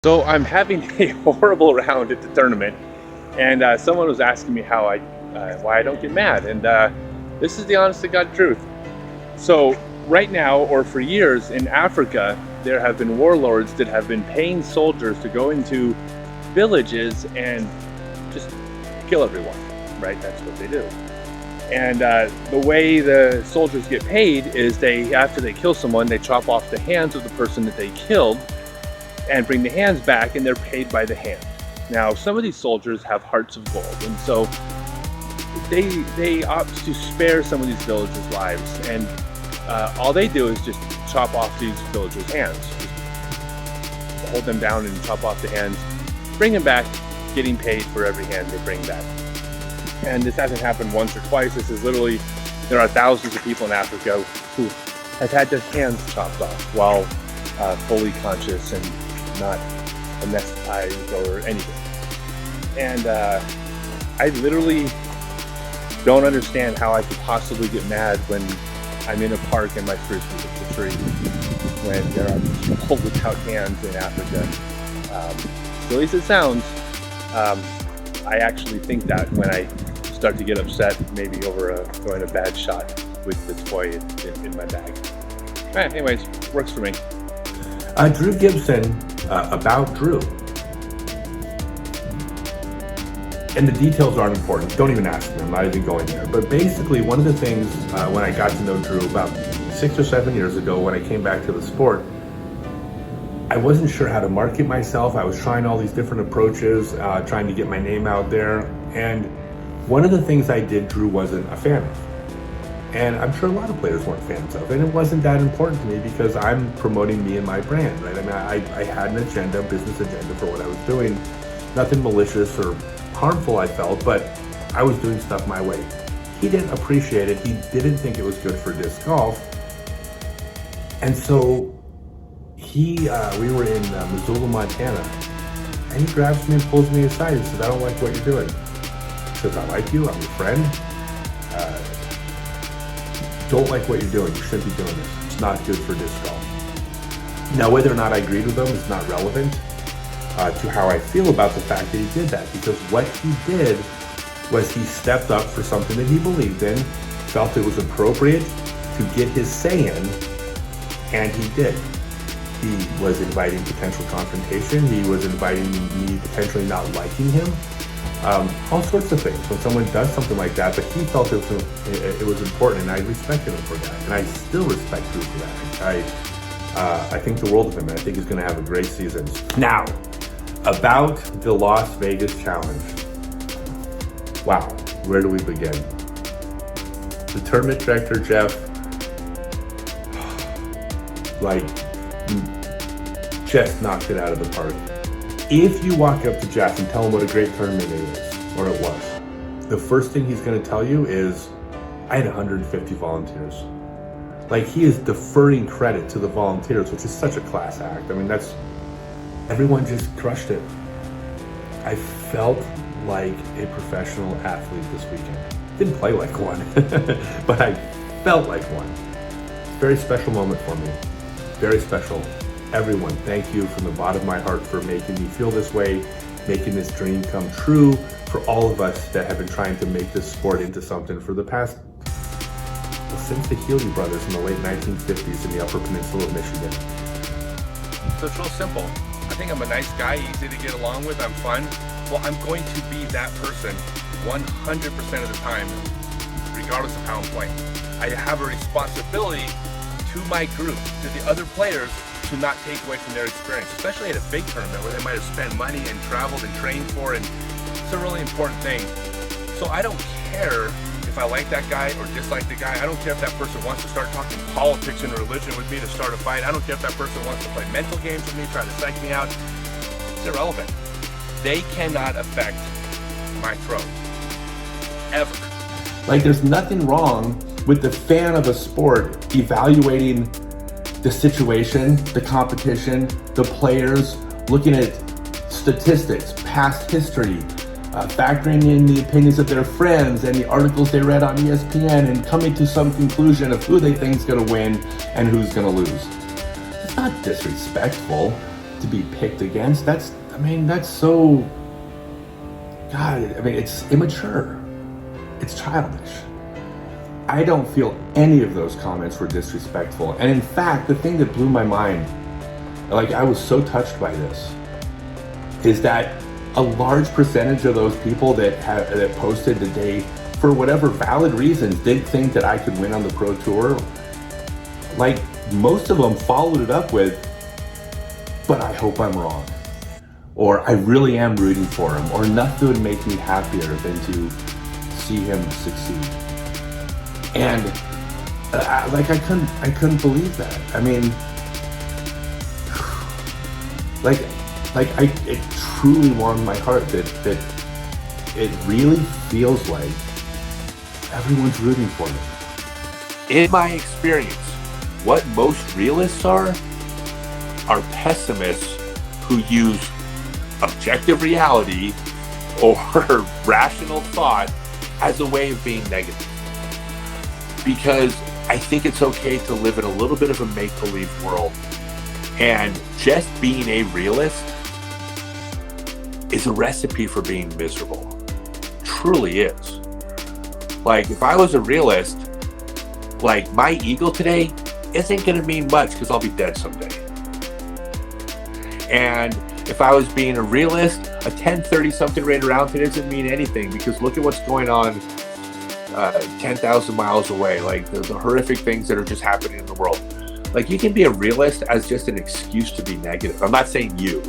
So I'm having a horrible round at the tournament, and someone was asking me why I don't get mad, and this is the honest to God truth. So right now, or for years in Africa, there have been warlords that have been paying soldiers to go into villages and just kill everyone. Right? That's what they do. And the way the soldiers get paid is after they kill someone, they chop off the hands of the person that they killed and bring the hands back, and they're paid by the hand. Now, some of these soldiers have hearts of gold, and so they opt to spare some of these villagers' lives, and all they do is just chop off these villagers' hands, just hold them down and chop off the hands, bring them back, getting paid for every hand they bring back. And this hasn't happened once or twice. This is literally, there are thousands of people in Africa who have had their hands chopped off while fully conscious and not anesthetized or anything. And I literally don't understand how I could possibly get mad when I'm in a park and my frisbee hits a tree, when there are people without hands in Africa. Silly as it sounds, I actually think that when I start to get upset, maybe over throwing a bad shot with the toy in my bag. All right, anyways, works for me. Drew Gibson, about Drew. And the details aren't important. Don't even ask me. I'm not even going there. But basically, one of the things when I got to know Drew about 6 or 7 years ago, when I came back to the sport, I wasn't sure how to market myself. I was trying all these different approaches, trying to get my name out there. And one of the things I did, Drew wasn't a fan of. And I'm sure a lot of players weren't fans of. And it wasn't that important to me because I'm promoting me and my brand, right? I mean, I had an agenda, business agenda for what I was doing. Nothing malicious or harmful, I felt, but I was doing stuff my way. He didn't appreciate it. He didn't think it was good for disc golf. And so we were in Missoula, Montana, and he grabs me and pulls me aside and says, "I don't like what you're doing." He says, "I like you, I'm your friend. Don't like what you're doing. You shouldn't be doing this. It's not good for disc golf." Now, whether or not I agreed with him is not relevant to how I feel about the fact that he did that, because what he did was he stepped up for something that he believed in, felt it was appropriate to get his say in, and he did. He was inviting potential confrontation. He was inviting me potentially not liking him. All sorts of things when someone does something like that, but he felt it was important, and I respected him for that, and I still respect Drew for that. I think the world of him, and I think he's going to have a great season. Now, about the Las Vegas Challenge. Wow, where do we begin? The tournament director, Jeff, just knocked it out of the park. If you walk up to Jeff and tell him what a great tournament it is, or it was, the first thing he's going to tell you is, "I had 150 volunteers." Like, he is deferring credit to the volunteers, which is such a class act. I mean, everyone just crushed it. I felt like a professional athlete this weekend. Didn't play like one, but I felt like one. Very special moment for me. Very special. Everyone, thank you from the bottom of my heart for making me feel this way, making this dream come true, for all of us that have been trying to make this sport into something for the past, since the Healy brothers in the late 1950s in the Upper Peninsula of Michigan. So it's real simple. I think I'm a nice guy, easy to get along with, I'm fun. Well, I'm going to be that person 100% of the time, regardless of how I'm playing. I have a responsibility to my group, to the other players, to not take away from their experience, especially at a big tournament where they might have spent money and traveled and trained for, and it's a really important thing. So I don't care if I like that guy or dislike the guy. I don't care if that person wants to start talking politics and religion with me to start a fight. I don't care if that person wants to play mental games with me, try to psych me out. It's irrelevant. They cannot affect my throw. Ever. Like, there's nothing wrong with the fan of a sport evaluating the situation, the competition, the players, looking at statistics, past history, factoring in the opinions of their friends and the articles they read on ESPN, and coming to some conclusion of who they think is going to win and who's going to lose. It's not disrespectful. to be picked against, that's so, God, it's immature. It's childish. I don't feel any of those comments were disrespectful. And in fact, the thing that blew my mind, like I was so touched by this, is that a large percentage of those people that posted that they, for whatever valid reasons, did think that I could win on the Pro Tour, like most of them followed it up with, but I hope I'm wrong. Or I really am rooting for him. Or nothing would make me happier than to see him succeed. And I couldn't believe that. I mean, it truly warmed my heart that it really feels like everyone's rooting for me. In my experience, what most realists are pessimists who use objective reality or rational thought as a way of being negative. Because I think it's okay to live in a little bit of a make-believe world. And just being a realist is a recipe for being miserable. Truly is. Like, if I was a realist, like, my ego today isn't going to mean much because I'll be dead someday. And if I was being a realist, a 1030 something right around today doesn't mean anything, because look at what's going on 10,000 miles away, like the horrific things that are just happening in the world. Like, you can be a realist as just an excuse to be negative. I'm not saying you,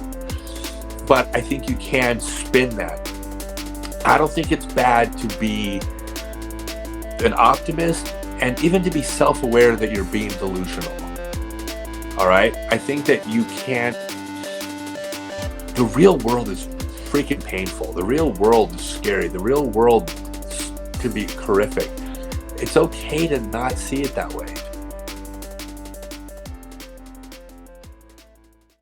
but I think you can spin that. I don't think it's bad to be an optimist and even to be self-aware that you're being delusional. All right? I think that you can't. The real world is freaking painful. The real world is scary. The real world can be horrific. It's okay to not see it that way.